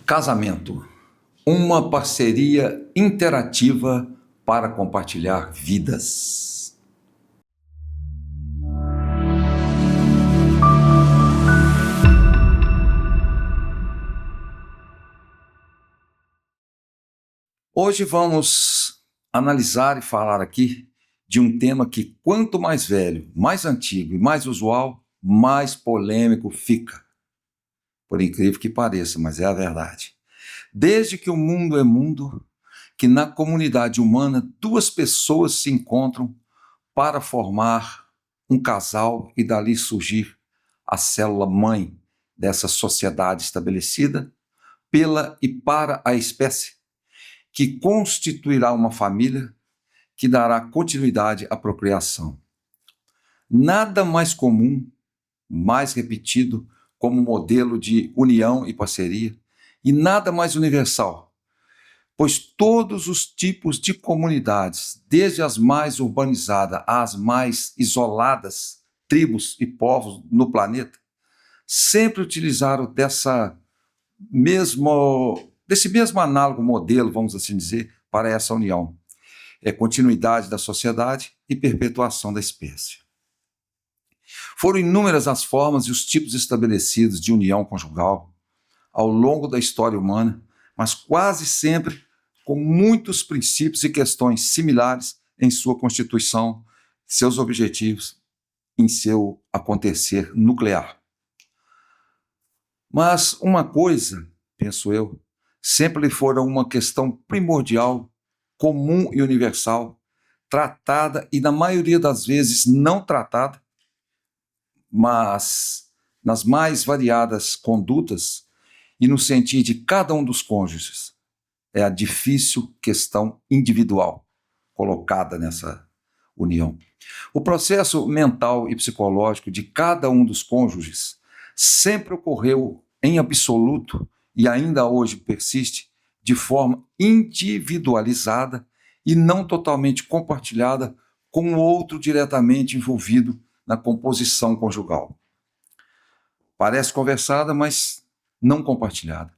Casamento, uma parceria interativa para compartilhar vidas. Hoje vamos analisar e falar aqui de um tema que, quanto mais velho, mais antigo e mais usual, mais polêmico fica. Por incrível que pareça, mas é a verdade. Desde que o mundo é mundo, que na comunidade humana duas pessoas se encontram para formar um casal e dali surgir a célula-mãe dessa sociedade estabelecida pela e para a espécie, que constituirá uma família que dará continuidade à procriação. Nada mais comum, mais repetido como modelo de união e parceria, e nada mais universal, pois todos os tipos de comunidades, desde as mais urbanizadas às mais isoladas, tribos e povos no planeta, sempre utilizaram desse mesmo análogo modelo, vamos assim dizer, para essa união. É continuidade da sociedade e perpetuação da espécie. Foram inúmeras as formas e os tipos estabelecidos de união conjugal ao longo da história humana, mas quase sempre com muitos princípios e questões similares em sua constituição, seus objetivos, em seu acontecer nuclear. Mas uma coisa, penso eu, sempre fora uma questão primordial, comum e universal, tratada e na maioria das vezes não tratada, mas nas mais variadas condutas e no sentir de cada um dos cônjuges. É a difícil questão individual colocada nessa união. O processo mental e psicológico de cada um dos cônjuges sempre ocorreu em absoluto e ainda hoje persiste de forma individualizada e não totalmente compartilhada com o outro diretamente envolvido na composição conjugal. Parece conversada, mas não compartilhada.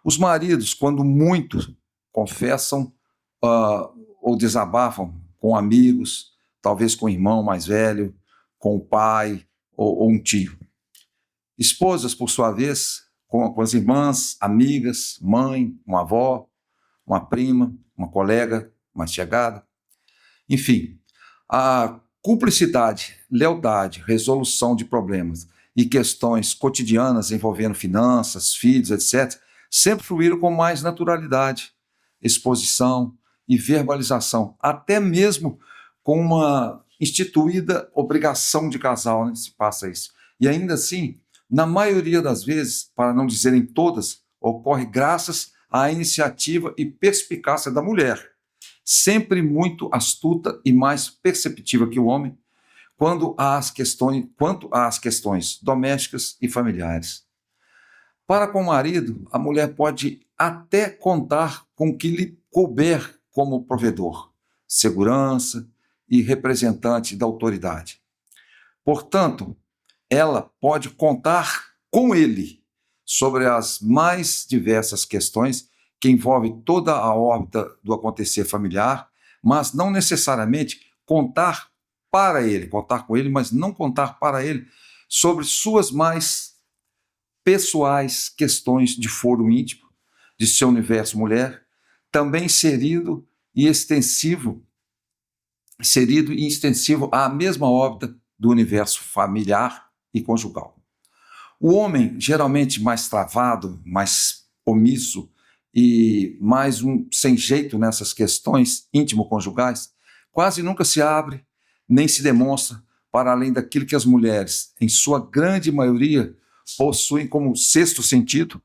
Os maridos, quando muito, confessam ou desabafam com amigos, talvez com o irmão mais velho, com o pai ou um tio. Esposas, por sua vez, com as irmãs, amigas, mãe, uma avó, uma prima, uma colega mais chegada. Enfim, a cumplicidade, lealdade, resolução de problemas e questões cotidianas envolvendo finanças, filhos, etc., sempre fluíram com mais naturalidade, exposição e verbalização, até mesmo com uma instituída obrigação de casal, né, se passa isso. E ainda assim, na maioria das vezes, para não dizer em todas, ocorre graças à iniciativa e perspicácia da mulher, sempre muito astuta e mais perceptiva que o homem, quanto às questões domésticas e familiares. Para com o marido, a mulher pode até contar com o que lhe couber como provedor, segurança e representante da autoridade. Portanto, ela pode contar com ele sobre as mais diversas questões que envolvem toda a órbita do acontecer familiar, mas não necessariamente contar com ele, mas não contar para ele sobre suas mais pessoais questões de foro íntimo, de seu universo mulher, também inserido e extensivo à mesma órbita do universo familiar e conjugal. O homem, geralmente mais travado, mais omisso e mais sem jeito nessas questões íntimo-conjugais, quase nunca se abre nem se demonstra para além daquilo que as mulheres, em sua grande maioria, possuem como sexto sentido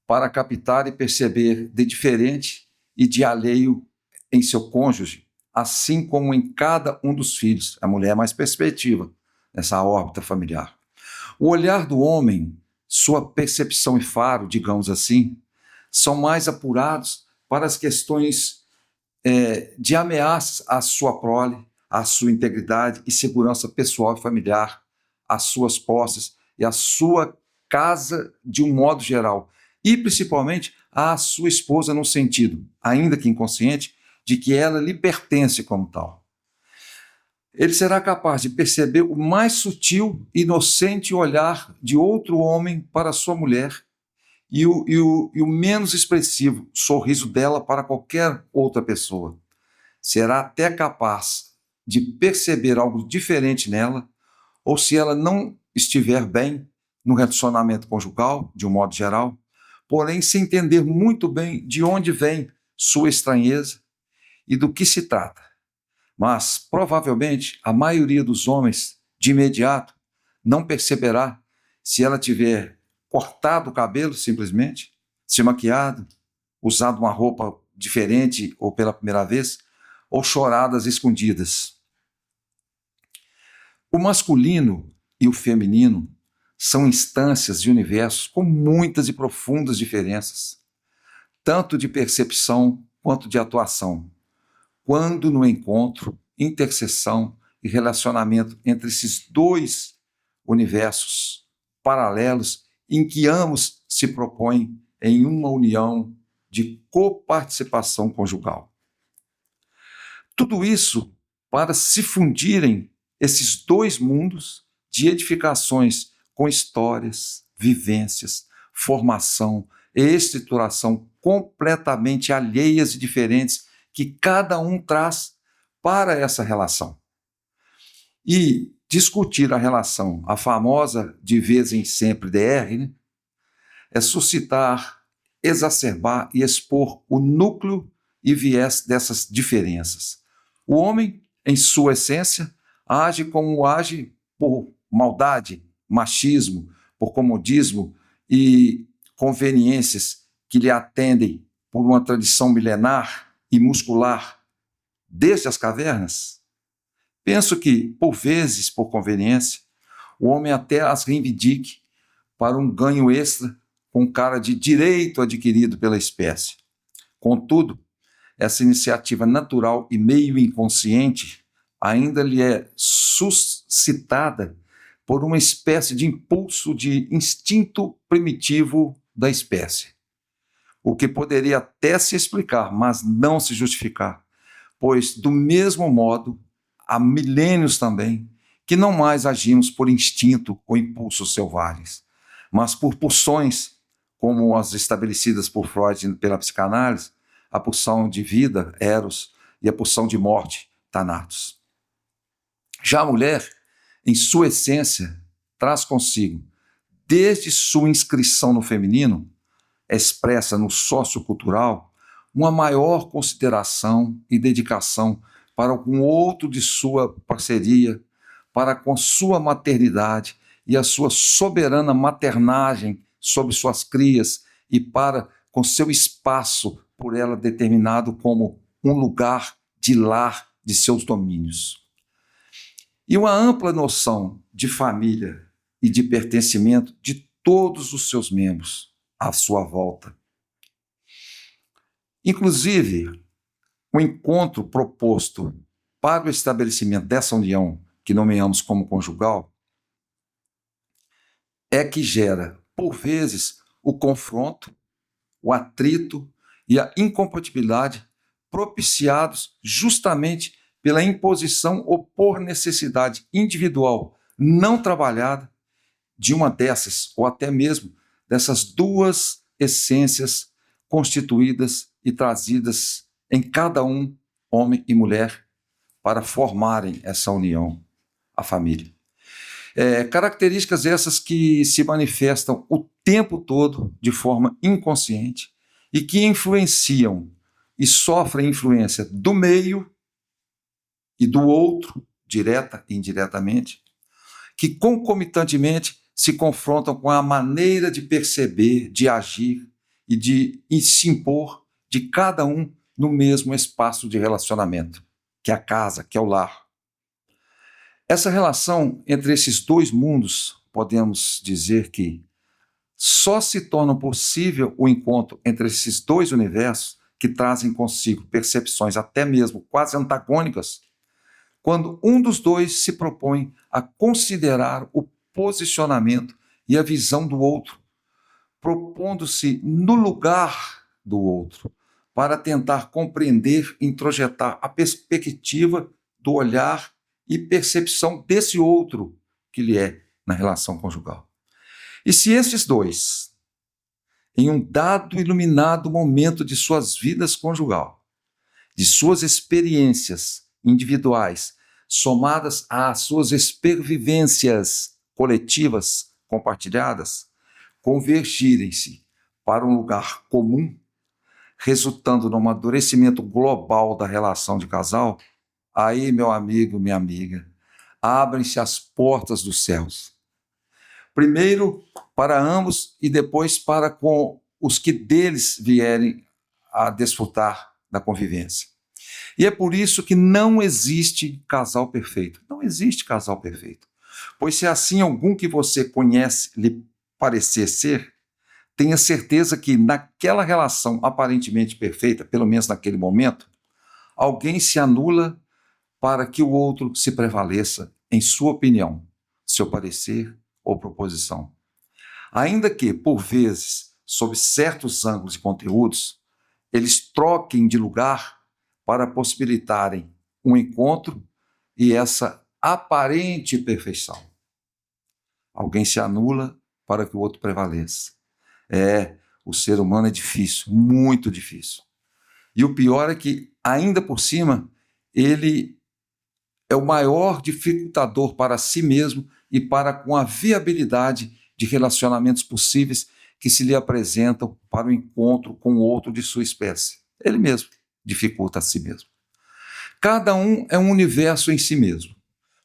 para captar e perceber de diferente e de alheio em seu cônjuge, assim como em cada um dos filhos. A mulher é mais perspectiva nessa órbita familiar. O olhar do homem, sua percepção e faro, digamos assim, são mais apurados para as questões de ameaças à sua prole, à sua integridade e segurança pessoal e familiar, às suas posses e à sua casa de um modo geral, e principalmente à sua esposa no sentido, ainda que inconsciente, de que ela lhe pertence como tal. Ele será capaz de perceber o mais sutil e inocente olhar de outro homem para sua mulher e o menos expressivo sorriso dela para qualquer outra pessoa. Será até capaz de perceber algo diferente nela, ou se ela não estiver bem no relacionamento conjugal, de um modo geral, porém sem entender muito bem de onde vem sua estranheza e do que se trata. Mas, provavelmente, a maioria dos homens, de imediato, não perceberá se ela tiver cortado o cabelo, simplesmente, se maquiado, usado uma roupa diferente ou pela primeira vez, ou choradas escondidas. O masculino e o feminino são instâncias de universos com muitas e profundas diferenças, tanto de percepção quanto de atuação. Quando no encontro, interseção e relacionamento entre esses dois universos paralelos em que ambos se propõem em uma união de coparticipação conjugal. Tudo isso para se fundirem esses dois mundos de edificações com histórias, vivências, formação e estruturação completamente alheias e diferentes que cada um traz para essa relação. E discutir a relação, a famosa de vez em sempre DR, né, é suscitar, exacerbar e expor o núcleo e viés dessas diferenças. O homem, em sua essência, age como age por maldade, machismo, por comodismo e conveniências que lhe atendem por uma tradição milenar e muscular desde as cavernas. Penso que, por vezes, por conveniência, o homem até as reivindique para um ganho extra com cara de direito adquirido pela espécie. Contudo, essa iniciativa natural e meio inconsciente ainda lhe é suscitada por uma espécie de impulso de instinto primitivo da espécie, o que poderia até se explicar, mas não se justificar, pois, do mesmo modo, há milênios também que não mais agimos por instinto ou impulsos selvagens, mas por pulsões, como as estabelecidas por Freud pela psicanálise, a pulsão de vida, Eros, e a pulsão de morte, Thanatos. Já a mulher, em sua essência, traz consigo, desde sua inscrição no feminino, expressa no sociocultural, uma maior consideração e dedicação para com o outro de sua parceria, para com sua maternidade e a sua soberana maternagem sobre suas crias e para com seu espaço por ela determinado como um lugar de lar de seus domínios. E uma ampla noção de família e de pertencimento de todos os seus membros à sua volta. Inclusive, o encontro proposto para o estabelecimento dessa união, que nomeamos como conjugal, é que gera, por vezes, o confronto, o atrito e a incompatibilidade propiciados justamente pela imposição ou por necessidade individual não trabalhada de uma dessas, ou até mesmo dessas duas essências constituídas e trazidas em cada um, homem e mulher, para formarem essa união, a família. Características essas que se manifestam o tempo todo de forma inconsciente e que influenciam e sofrem influência do meio e do outro, direta e indiretamente, que concomitantemente se confrontam com a maneira de perceber, de agir e de se impor de cada um no mesmo espaço de relacionamento, que é a casa, que é o lar. Essa relação entre esses dois mundos, podemos dizer que só se torna possível o encontro entre esses dois universos que trazem consigo percepções até mesmo quase antagônicas, quando um dos dois se propõe a considerar o posicionamento e a visão do outro, propondo-se no lugar do outro, para tentar compreender e introjetar a perspectiva do olhar e percepção desse outro que lhe é na relação conjugal. E se esses dois, em um dado e iluminado momento de suas vidas conjugal, de suas experiências individuais, somadas às suas experiências coletivas compartilhadas, convergirem-se para um lugar comum, resultando no amadurecimento global da relação de casal, aí, meu amigo, minha amiga, abrem-se as portas dos céus. Primeiro para ambos e depois para com os que deles vierem a desfrutar da convivência. E é por isso que não existe casal perfeito. Não existe casal perfeito. Pois se assim algum que você conhece lhe parecer ser, tenha certeza que naquela relação aparentemente perfeita, pelo menos naquele momento, alguém se anula para que o outro se prevaleça em sua opinião, seu parecer ou proposição. Ainda que, por vezes, sob certos ângulos e conteúdos, eles troquem de lugar para possibilitarem um encontro e essa aparente perfeição. Alguém se anula para que o outro prevaleça. O ser humano é difícil, muito difícil. E o pior é que, ainda por cima, ele é o maior dificultador para si mesmo e para com a viabilidade de relacionamentos possíveis que se lhe apresentam para o encontro com o outro de sua espécie. Ele mesmo dificulta a si mesmo. Cada um é um universo em si mesmo,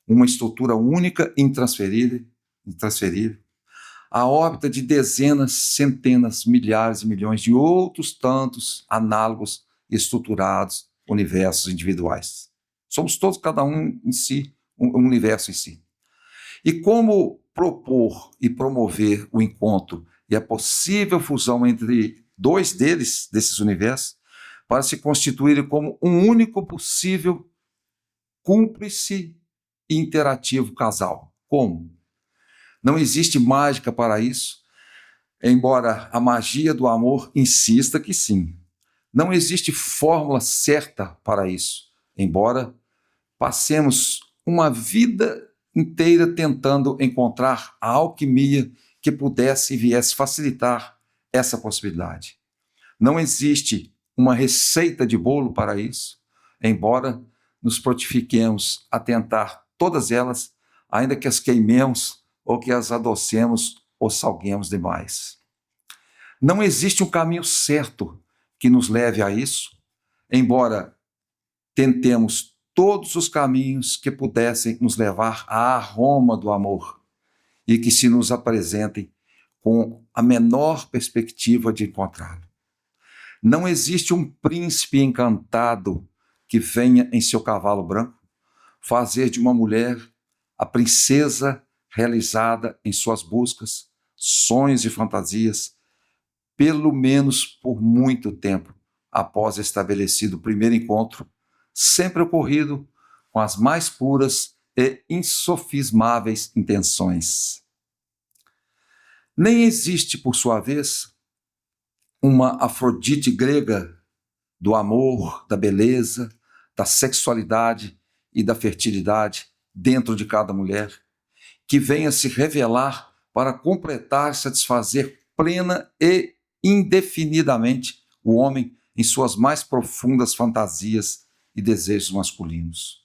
uma estrutura única, intransferível, a órbita de dezenas, centenas, milhares e milhões de outros tantos análogos e estruturados universos individuais. Somos todos, cada um em si, um universo em si. E como propor e promover o encontro e a possível fusão entre dois desses universos, para se constituírem como um único possível cúmplice e interativo casal. Como? Não existe mágica para isso, embora a magia do amor insista que sim. Não existe fórmula certa para isso, embora passemos uma vida inteira tentando encontrar a alquimia que pudesse e viesse facilitar essa possibilidade. Não existe uma receita de bolo para isso, embora nos prontifiquemos a tentar todas elas, ainda que as queimemos ou que as adocemos ou salguemos demais. Não existe um caminho certo que nos leve a isso, embora tentemos todos os caminhos que pudessem nos levar à Roma do amor e que se nos apresentem com a menor perspectiva de encontrá-lo. Não existe um príncipe encantado que venha em seu cavalo branco fazer de uma mulher a princesa realizada em suas buscas, sonhos e fantasias, pelo menos por muito tempo após estabelecido o primeiro encontro, sempre ocorrido com as mais puras e insofismáveis intenções. Nem existe, por sua vez, uma Afrodite grega do amor, da beleza, da sexualidade e da fertilidade dentro de cada mulher, que venha se revelar para completar e satisfazer plena e indefinidamente o homem em suas mais profundas fantasias e desejos masculinos.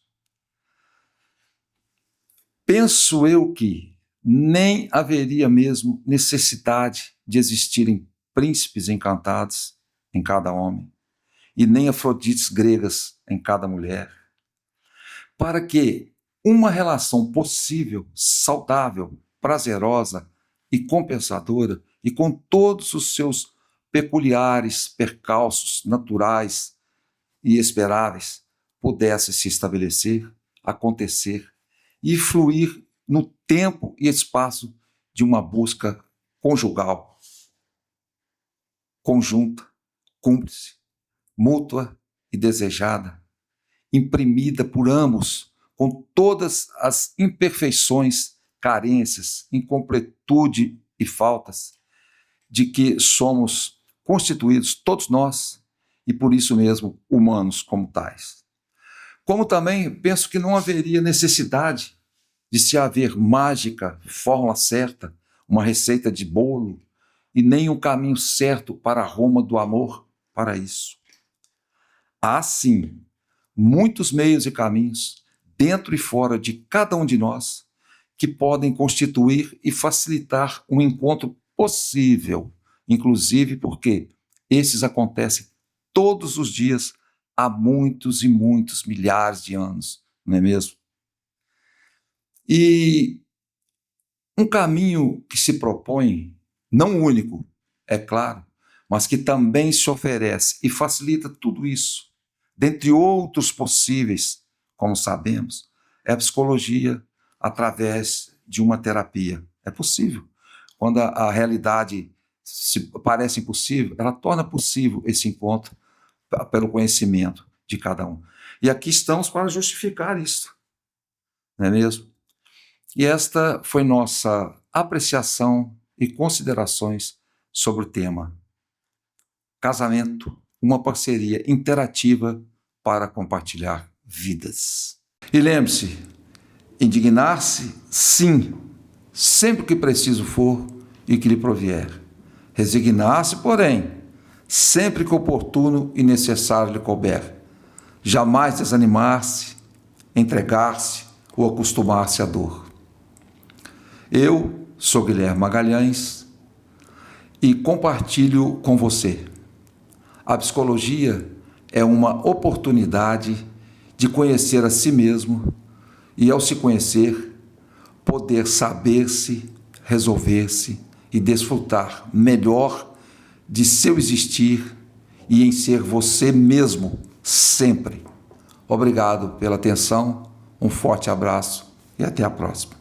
Penso eu que nem haveria mesmo necessidade de existirem príncipes encantados em cada homem, e nem Afrodites gregas em cada mulher, para que uma relação possível, saudável, prazerosa e compensadora, e com todos os seus peculiares percalços naturais e esperáveis, pudesse se estabelecer, acontecer e fluir no tempo e espaço de uma busca conjugal, conjunta, cúmplice, mútua e desejada, imprimida por ambos com todas as imperfeições, carências, incompletude e faltas de que somos constituídos, todos nós, e por isso mesmo humanos como tais. Como também penso que não haveria necessidade de se haver mágica, fórmula certa, uma receita de bolo e nem um caminho certo para a Roma do amor para isso. Há sim muitos meios e caminhos dentro e fora de cada um de nós que podem constituir e facilitar um encontro possível, inclusive porque esses acontecem todos os dias há muitos e muitos milhares de anos, não é mesmo? E um caminho que se propõe, não único, é claro, mas que também se oferece e facilita tudo isso, dentre outros possíveis, como sabemos, é a psicologia através de uma terapia. É possível. Quando a realidade parece impossível, ela torna possível esse encontro pelo conhecimento de cada um. E aqui estamos para justificar isso, não é mesmo? E esta foi nossa apreciação e considerações sobre o tema casamento, uma parceria interativa para compartilhar vidas. E lembre-se, indignar-se, sim, sempre que preciso for e que lhe provier. Resignar-se, porém, sempre que oportuno e necessário lhe couber. Jamais desanimar-se, entregar-se ou acostumar-se à dor. Eu sou Guilherme Magalhães e compartilho com você. A psicologia é uma oportunidade de conhecer a si mesmo e, ao se conhecer, poder saber-se, resolver-se e desfrutar melhor de seu existir e em ser você mesmo sempre. Obrigado pela atenção, um forte abraço e até a próxima.